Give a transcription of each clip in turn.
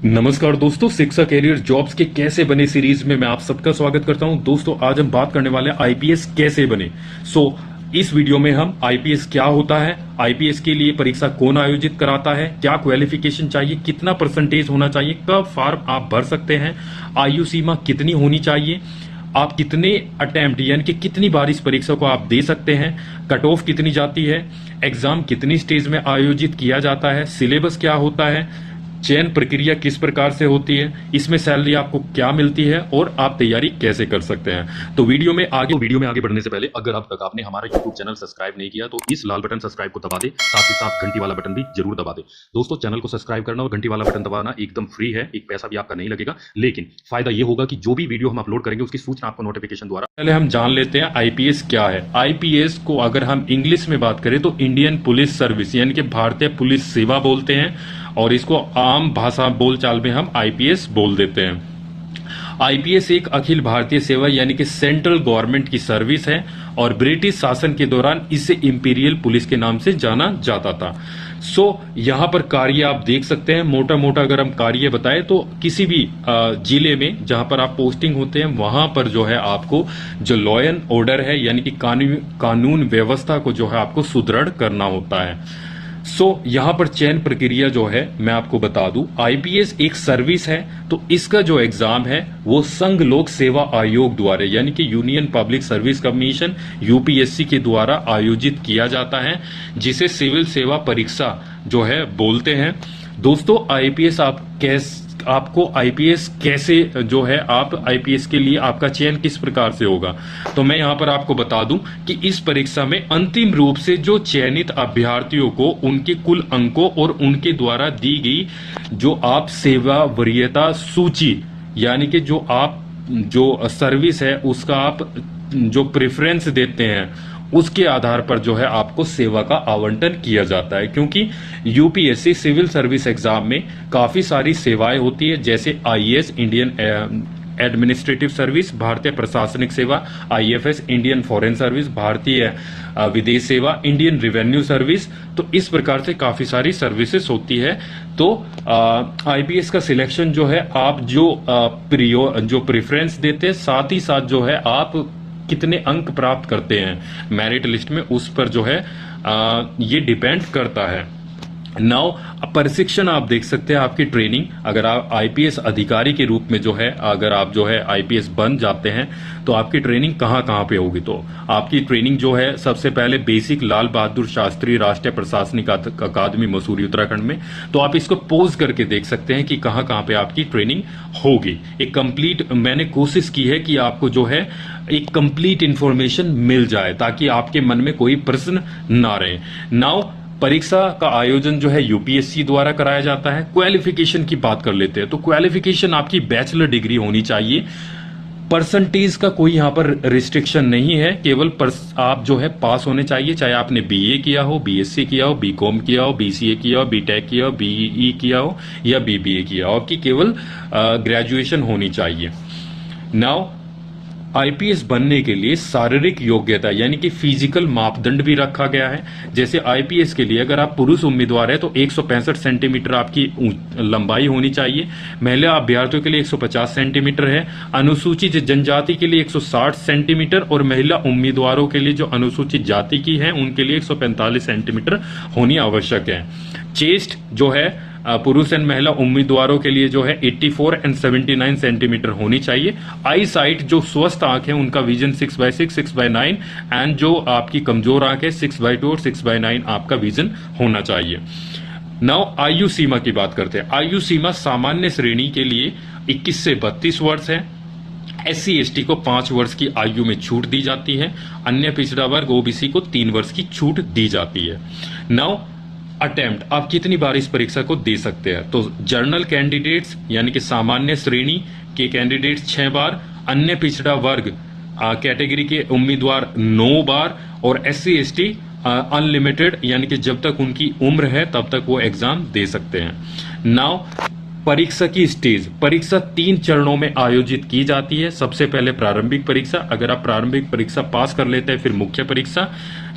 नमस्कार दोस्तों, शिक्षा कैरियर जॉब्स के कैसे बने सीरीज में मैं आप सबका स्वागत करता हूं। दोस्तों आज हम बात करने वाले हैं आईपीएस कैसे बने। इस वीडियो में हम आईपीएस क्या होता है, आईपीएस के लिए परीक्षा कौन आयोजित कराता है, क्या क्वालिफिकेशन चाहिए, कितना परसेंटेज होना चाहिए, कब फॉर्म आप भर सकते हैं, आयु सीमा कितनी होनी चाहिए, आप कितने अटेम्प्ट यानी कि कितनी बार इस परीक्षा को आप दे सकते हैं, कट ऑफ कितनी जाती है, एग्जाम कितनी स्टेज में आयोजित किया जाता है, सिलेबस क्या होता है, चयन प्रक्रिया किस प्रकार से होती है, इसमें सैलरी आपको क्या मिलती है और आप तैयारी कैसे कर सकते हैं। तो वीडियो में आगे बढ़ने से पहले अगर अब तक आपने हमारा यूट्यूब चैनल सब्सक्राइब नहीं किया तो इस लाल बटन सब्सक्राइब को दबा दे, साथ ही साथ घंटी वाला बटन भी जरूर दबा दे। दोस्तों चैनल को सब्सक्राइब करना और घंटी वाला बटन दबाना एकदम फ्री है, एक पैसा भी आपका नहीं लगेगा, लेकिन फायदा यह होगा कि जो भी वीडियो हम अपलोड करेंगे उसकी सूचना आपको नोटिफिकेशन द्वारा। पहले हम जान लेते हैं आईपीएस क्या है। आईपीएस को अगर हम इंग्लिश में बात करें तो इंडियन पुलिस सर्विस यानी कि भारतीय पुलिस सेवा बोलते हैं, और इसको आम भाषा बोलचाल में हम आईपीएस बोल देते हैं। आईपीएस एक अखिल भारतीय सेवा यानी कि सेंट्रल गवर्नमेंट की सर्विस है और ब्रिटिश शासन के दौरान इसे इंपीरियल पुलिस के नाम से जाना जाता था। यहां पर कार्य आप देख सकते हैं, मोटा मोटा अगर हम कार्य बताएं तो किसी भी जिले में जहां पर आप पोस्टिंग होते हैं वहां पर जो है आपको जो लॉ एंड ऑर्डर है यानी कि कानून व्यवस्था को जो है आपको सुदृढ़ करना होता है। यहां पर चयन प्रक्रिया जो है मैं आपको बता दूं, आईपीएस एक सर्विस है तो इसका जो एग्जाम है वो संघ लोक सेवा आयोग द्वारा यानी कि union public service commission UPSC के द्वारा आयोजित किया जाता है, जिसे सिविल सेवा परीक्षा जो है बोलते हैं। दोस्तों आईपीएस आपको आईपीएस कैसे जो है आप आईपीएस के लिए आपका चयन किस प्रकार से होगा, तो मैं यहां पर आपको बता दूं कि इस परीक्षा में अंतिम रूप से जो चयनित अभ्यर्थियों को उनके कुल अंकों और उनके द्वारा दी गई जो आप सेवा वरीयता सूची यानी कि जो सर्विस है उसका आप जो प्रेफरेंस देते हैं उसके आधार पर जो है आपको सेवा का आवंटन किया जाता है। क्योंकि यूपीएससी सिविल सर्विस एग्जाम में काफी सारी सेवाएं होती है, जैसे आईएएस इंडियन एडमिनिस्ट्रेटिव सर्विस, भारतीय प्रशासनिक सेवा, आईएफएस इंडियन फॉरेन सर्विस, भारतीय विदेश सेवा, इंडियन रेवेन्यू सर्विस। तो इस प्रकार से काफी सारी सर्विसेज होती है। तो आईपीएस का सिलेक्शन जो है आप जो प्रेफरेंस देते हैं, साथ ही साथ जो है आप कितने अंक प्राप्त करते हैं मेरिट लिस्ट में, उस पर जो है ये डिपेंड करता है। नाउ प्रशिक्षण आप देख सकते हैं, आपकी ट्रेनिंग अगर आप आईपीएस अधिकारी के रूप में जो है अगर आप जो है आईपीएस बन जाते हैं तो आपकी ट्रेनिंग कहां कहां पे होगी। तो आपकी ट्रेनिंग जो है सबसे पहले बेसिक लाल बहादुर शास्त्री राष्ट्रीय प्रशासनिक अकादमी मसूरी उत्तराखंड में, तो आप इसको पोज करके देख सकते हैं कि कहां कहां पे आपकी ट्रेनिंग होगी। एक कंप्लीट मैंने कोशिश की है कि आपको जो है एक कंप्लीट इंफॉर्मेशन मिल जाए ताकि आपके मन में कोई प्रश्न ना रहे। नाउ परीक्षा का आयोजन जो है यूपीएससी द्वारा कराया जाता है। क्वालिफिकेशन की बात कर लेते हैं, तो क्वालिफिकेशन आपकी बैचलर डिग्री होनी चाहिए। परसेंटेज का कोई यहां पर रिस्ट्रिक्शन नहीं है, केवल आप जो है पास होने चाहिए, चाहे आपने बीए किया हो, बीएससी किया हो, बीकॉम किया हो, बीसीए किया हो, बीटेक किया हो, बीई किया हो या बीबीए किया हो, आपकी केवल ग्रेजुएशन होनी चाहिए। नाउ आईपीएस बनने के लिए शारीरिक योग्यता यानी कि फिजिकल मापदंड भी रखा गया है। जैसे आईपीएस के लिए अगर आप पुरुष उम्मीदवार है तो 165 सेंटीमीटर आपकी लंबाई होनी चाहिए, महिला अभ्यर्थियों के लिए 150 सेंटीमीटर है, अनुसूचित जनजाति के लिए 160 सेंटीमीटर और महिला उम्मीदवारों के लिए जो अनुसूचित जाति की है उनके लिए 145 सेंटीमीटर होनी आवश्यक है। चेस्ट जो है पुरुष एंड महिला उम्मीदवारों के लिए जो है 84 एंड 79 सेंटीमीटर होनी चाहिए। आई साइट जो स्वस्थ आंख है उनका विजन 6/6, 6/9 एंड जो आपकी कमजोर आंख है 6/2 और 6/9 आपका विजन होना चाहिए। नाउ आयु सीमा की बात करते हैं। आयु सीमा सामान्य श्रेणी के लिए 21 से 32 वर्ष है। एससी एसटी को 5 वर्ष की आयु में छूट दी जाती है, अन्य पिछड़ा वर्ग ओबीसी को 3 वर्ष की छूट दी जाती है। नाउ अटेम्प्ट आप कितनी बार इस परीक्षा को दे सकते हैं, तो जनरल कैंडिडेट्स यानी कि सामान्य श्रेणी के कैंडिडेट्स 6 बार, अन्य पिछड़ा वर्ग कैटेगरी के उम्मीदवार 9 बार और एससी एसटी अनलिमिटेड यानी कि जब तक उनकी उम्र है तब तक वो एग्जाम दे सकते हैं। नाउ परीक्षा की स्टेज, परीक्षा 3 चरणों में आयोजित की जाती है। सबसे पहले प्रारंभिक परीक्षा, अगर आप प्रारंभिक परीक्षा पास कर लेते हैं फिर मुख्य परीक्षा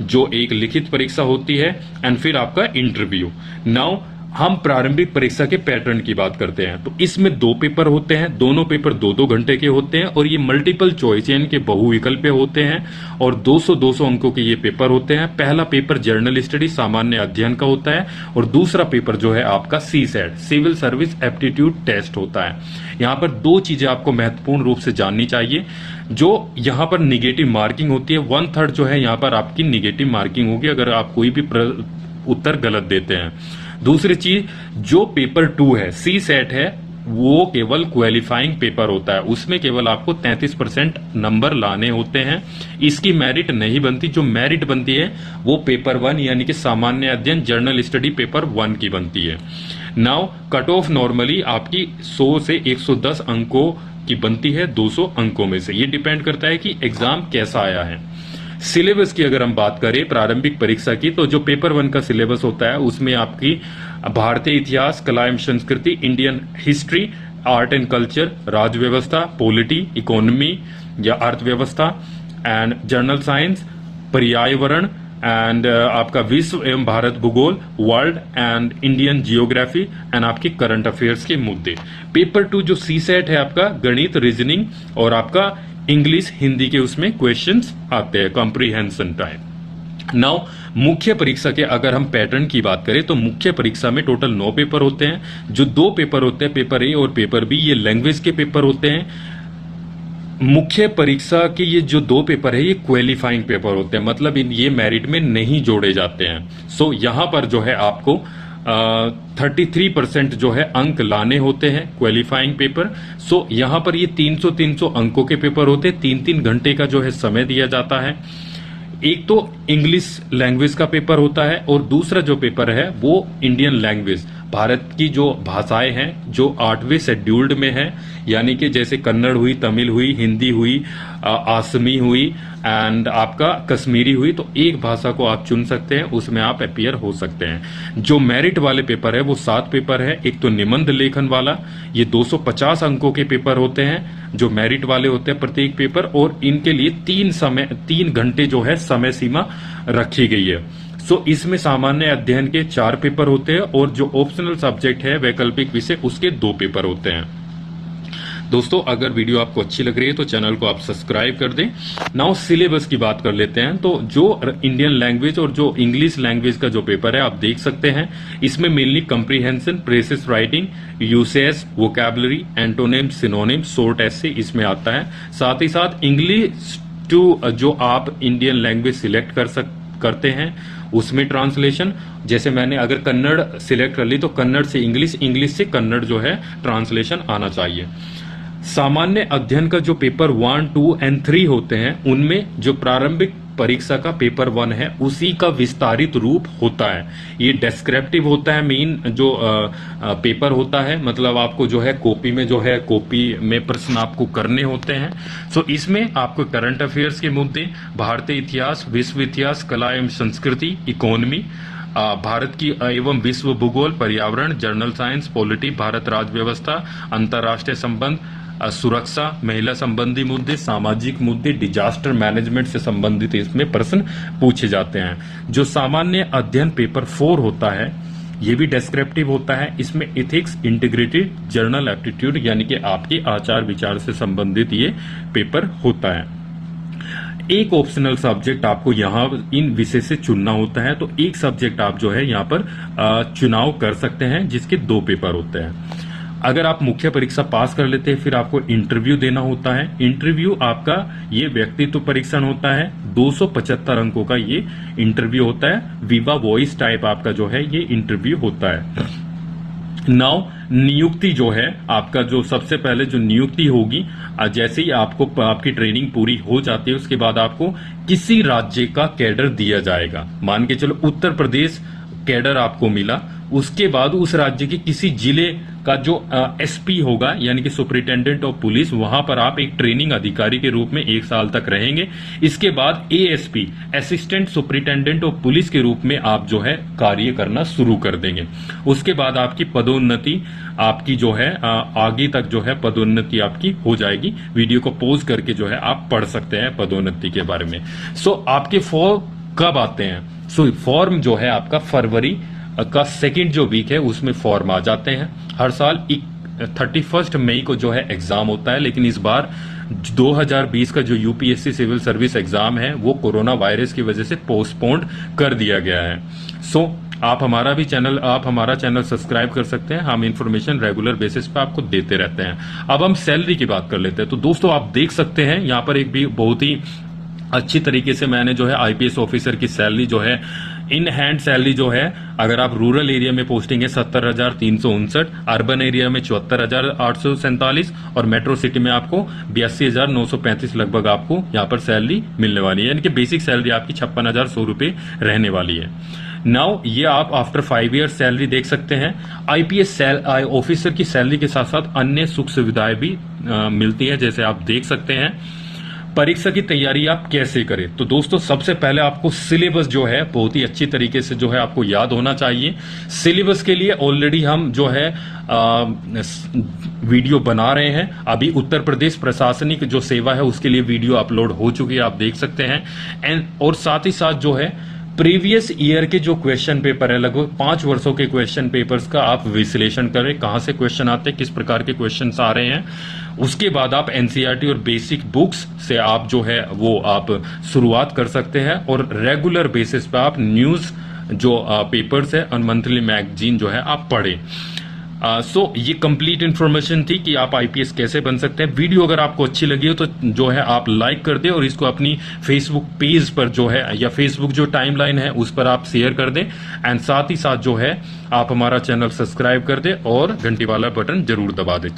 जो एक लिखित परीक्षा होती है एंड फिर आपका इंटरव्यू। नाउ हम प्रारंभिक परीक्षा के पैटर्न की बात करते हैं। तो इसमें 2 पेपर होते हैं, दोनों पेपर 2-2 घंटे के होते हैं और ये मल्टीपल चॉइस यानी कि बहुविकल्पीय होते हैं और 200-200 अंकों के ये पेपर होते हैं। पहला पेपर जर्नल स्टडी सामान्य अध्ययन का होता है और दूसरा पेपर जो है आपका CSAT civil service aptitude test होता है। यहाँ पर 2 चीजें आपको महत्वपूर्ण रूप से जाननी चाहिए। जो यहाँ पर निगेटिव मार्किंग होती है, 1/3 जो है यहाँ पर आपकी निगेटिव मार्किंग होगी अगर आप कोई भी उत्तर गलत देते हैं। दूसरी चीज, जो पेपर 2 है सीसैट है, वो केवल क्वालिफाइंग पेपर होता है, उसमें केवल आपको 33% नंबर लाने होते हैं। इसकी मेरिट नहीं बनती, जो मेरिट बनती है वो पेपर 1 यानी कि सामान्य अध्ययन जर्नल स्टडी पेपर 1 की बनती है। नाउ कट ऑफ नॉर्मली आपकी 100 से 110 अंकों की बनती है 200 अंकों में से। ये डिपेंड करता है कि एग्जाम कैसा आया है। सिलेबस की अगर हम बात करें प्रारंभिक परीक्षा की, तो जो पेपर 1 का सिलेबस होता है उसमें आपकी भारतीय इतिहास, कला एवं संस्कृति, Indian history, art and culture, राज्य व्यवस्था, पॉलिटी, इकोनॉमी या अर्थव्यवस्था एंड जनरल साइंस, पर्यावरण एंड आपका विश्व एवं भारत भूगोल, world and Indian geography and आपके करंट अफेयर्स के मुद्दे। पेपर 2 जो सीसैट है आपका गणित, रीजनिंग और आपका इंग्लिश, हिंदी के उसमें क्वेश्चंस आते हैं कॉम्प्रिहेंशन टाइप। नाउ मुख्य परीक्षा के अगर हम पैटर्न की बात करें तो मुख्य परीक्षा में टोटल 9 पेपर होते हैं। जो 2 पेपर होते हैं, पेपर ए और पेपर बी, ये लैंग्वेज के पेपर होते हैं। मुख्य परीक्षा के ये जो 2 पेपर है ये क्वालिफाइंग पेपर होते हैं, मतलब ये मेरिट में नहीं जोड़े जाते हैं। सो यहां पर जो है आपको 33% जो है अंक लाने होते हैं क्वालिफाइंग पेपर। सो यहां पर ये 300-300 अंकों के पेपर होते हैं, 3-3 घंटे का जो है समय दिया जाता है। एक तो इंग्लिश लैंग्वेज का पेपर होता है और दूसरा जो पेपर है वो इंडियन लैंग्वेज, भारत की जो भाषाएं हैं जो 8वें शेड्यूल्ड में है, यानी कि जैसे कन्नड़ हुई, तमिल हुई, हिंदी हुई, आसमी हुई एंड आपका कश्मीरी हुई, तो एक भाषा को आप चुन सकते हैं, उसमें आप अपीयर हो सकते हैं। जो मेरिट वाले पेपर है वो 7 पेपर है। एक तो निबंध लेखन वाला, ये 250 अंकों के पेपर होते हैं जो मेरिट वाले होते हैं प्रत्येक पेपर, और इनके लिए 3 घंटे जो है समय सीमा रखी गई है। सो इसमें सामान्य अध्ययन के 4 पेपर होते हैं और जो ऑप्शनल सब्जेक्ट है वैकल्पिक विषय उसके 2 पेपर होते हैं। दोस्तों अगर वीडियो आपको अच्छी लग रही है तो चैनल को आप सब्सक्राइब कर दें। नाउ सिलेबस की बात कर लेते हैं। तो जो इंडियन लैंग्वेज और जो इंग्लिश लैंग्वेज का जो पेपर है आप देख सकते हैं, इसमें mainly comprehension, precious writing, usage, vocabulary, antonym, synonym, short essay इसमें आता है। साथ ही साथ इंग्लिश टू जो आप इंडियन लैंग्वेज सिलेक्ट करते हैं उसमें ट्रांसलेशन, जैसे मैंने अगर कन्नड़ सिलेक्ट कर ली तो कन्नड़ से इंग्लिश, इंग्लिश से कन्नड़ जो है ट्रांसलेशन आना चाहिए। सामान्य अध्ययन का जो पेपर 1, 2 एंड 3 होते हैं उनमें जो प्रारंभिक परीक्षा का पेपर 1 है उसी का विस्तारित रूप होता है। ये डेस्क्रिप्टिव होता है, मेन जो पेपर होता है, मतलब आपको जो है कॉपी में प्रश्न आपको करने होते हैं। सो इसमें आपको करंट अफेयर्स के मुद्दे, भारतीय इतिहास, विश्व इतिहास, कला एवं संस्कृति, इकोनॉमी, भारत की एवं विश्व भूगोल, पर्यावरण, जनरल साइंस, पॉलिटी, भारत राज्य व्यवस्था, अंतर्राष्ट्रीय संबंध, सुरक्षा, महिला संबंधी मुद्दे, सामाजिक मुद्दे, डिजास्टर मैनेजमेंट से संबंधित इसमें प्रश्न पूछे जाते हैं। जो सामान्य अध्ययन पेपर 4 होता है ये भी डेस्क्रिप्टिव होता है। इसमें एथिक्स, इंटीग्रिटी, जर्नल एप्टीट्यूड यानी कि आपके आचार विचार से संबंधित ये पेपर होता है। एक ऑप्शनल सब्जेक्ट आपको यहाँ इन विषय से चुनना होता है, तो एक सब्जेक्ट आप जो है यहाँ पर चुनाव कर सकते हैं जिसके 2 पेपर होते हैं। अगर आप मुख्य परीक्षा पास कर लेते हैं फिर आपको इंटरव्यू देना होता है। इंटरव्यू आपका ये व्यक्तित्व परीक्षण होता है, 275 अंकों का ये इंटरव्यू होता है। विवा वॉइस टाइप आपका जो है ये इंटरव्यू होता है। नाउ नियुक्ति जो है आपका, जो सबसे पहले जो नियुक्ति होगी, जैसे ही आपकी ट्रेनिंग पूरी हो जाती है उसके बाद आपको किसी राज्य का कैडर दिया जाएगा। मान के चलो उत्तर प्रदेश कैडर आपको मिला, उसके बाद उस राज्य के किसी जिले का जो एसपी होगा यानी कि सुपरिटेंडेंट ऑफ पुलिस, वहां पर आप एक ट्रेनिंग अधिकारी के रूप में 1 साल तक रहेंगे। इसके बाद ASP, assistant superintendent of police के रूप में आप जो है कार्य करना शुरू कर देंगे। उसके बाद आपकी पदोन्नति आपकी जो है आगे तक जो है पदोन्नति आपकी हो जाएगी। वीडियो को पॉज करके जो है आप पढ़ सकते हैं पदोन्नति के बारे में। सो आपके फॉर्म कब आते हैं? सो फॉर्म जो है आपका फरवरी का सेकंड जो वीक है उसमें फॉर्म आ जाते हैं। हर साल 31 मई को जो है एग्जाम होता है, लेकिन इस बार 2020 का जो यूपीएससी सिविल सर्विस एग्जाम है वो कोरोना वायरस की वजह से पोस्टपोन्ड कर दिया गया है। सो आप हमारा चैनल सब्सक्राइब कर सकते हैं। हम इंफॉर्मेशन रेगुलर बेसिस पे आपको देते रहते हैं। अब हम सैलरी की बात कर लेते हैं। तो दोस्तों आप देख सकते हैं यहाँ पर एक भी बहुत ही अच्छी तरीके से मैंने जो है आईपीएस ऑफिसर की सैलरी जो है इन हैंड सैलरी जो है, अगर आप रूरल एरिया में पोस्टिंग है 70,359, अर्बन एरिया में 74,847 और मेट्रो सिटी में आपको 82,935 लगभग आपको यहाँ पर सैलरी मिलने वाली है। यानी कि बेसिक सैलरी आपकी 56,100 रुपए रहने वाली है। नाउ ये आप आफ्टर 5 ईयर सैलरी देख सकते हैं। आईपीएस ऑफिसर की सैलरी के साथ साथ अन्य सुख सुविधाएं भी मिलती है, जैसे आप देख सकते हैं। परीक्षा की तैयारी आप कैसे करें? तो दोस्तों सबसे पहले आपको सिलेबस जो है बहुत ही अच्छी तरीके से जो है आपको याद होना चाहिए। सिलेबस के लिए ऑलरेडी हम जो है वीडियो बना रहे हैं। अभी उत्तर प्रदेश प्रशासनिक जो सेवा है उसके लिए वीडियो अपलोड हो चुकी है, आप देख सकते हैं। और साथ ही साथ जो है प्रीवियस ईयर के जो क्वेश्चन पेपर है, लगभग 5 वर्षों के क्वेश्चन पेपर्स का आप विश्लेषण करें, कहां से क्वेश्चन आते हैं, किस प्रकार के क्वेश्चंस आ रहे हैं। उसके बाद आप एनसीईआरटी और बेसिक बुक्स से आप जो है वो आप शुरुआत कर सकते हैं और रेगुलर बेसिस पे आप न्यूज जो पेपर्स है और मंथली मैगजीन जो है आप पढ़ें। सो ये कंप्लीट इन्फॉर्मेशन थी कि आप आईपीएस कैसे बन सकते हैं। वीडियो अगर आपको अच्छी लगी हो तो जो है आप लाइक कर दें और इसको अपनी फेसबुक पेज पर जो है या फेसबुक जो टाइमलाइन है उस पर आप शेयर कर दें। एंड साथ ही साथ जो है आप हमारा चैनल सब्सक्राइब कर दें और घंटी वाला बटन जरूर दबा दें।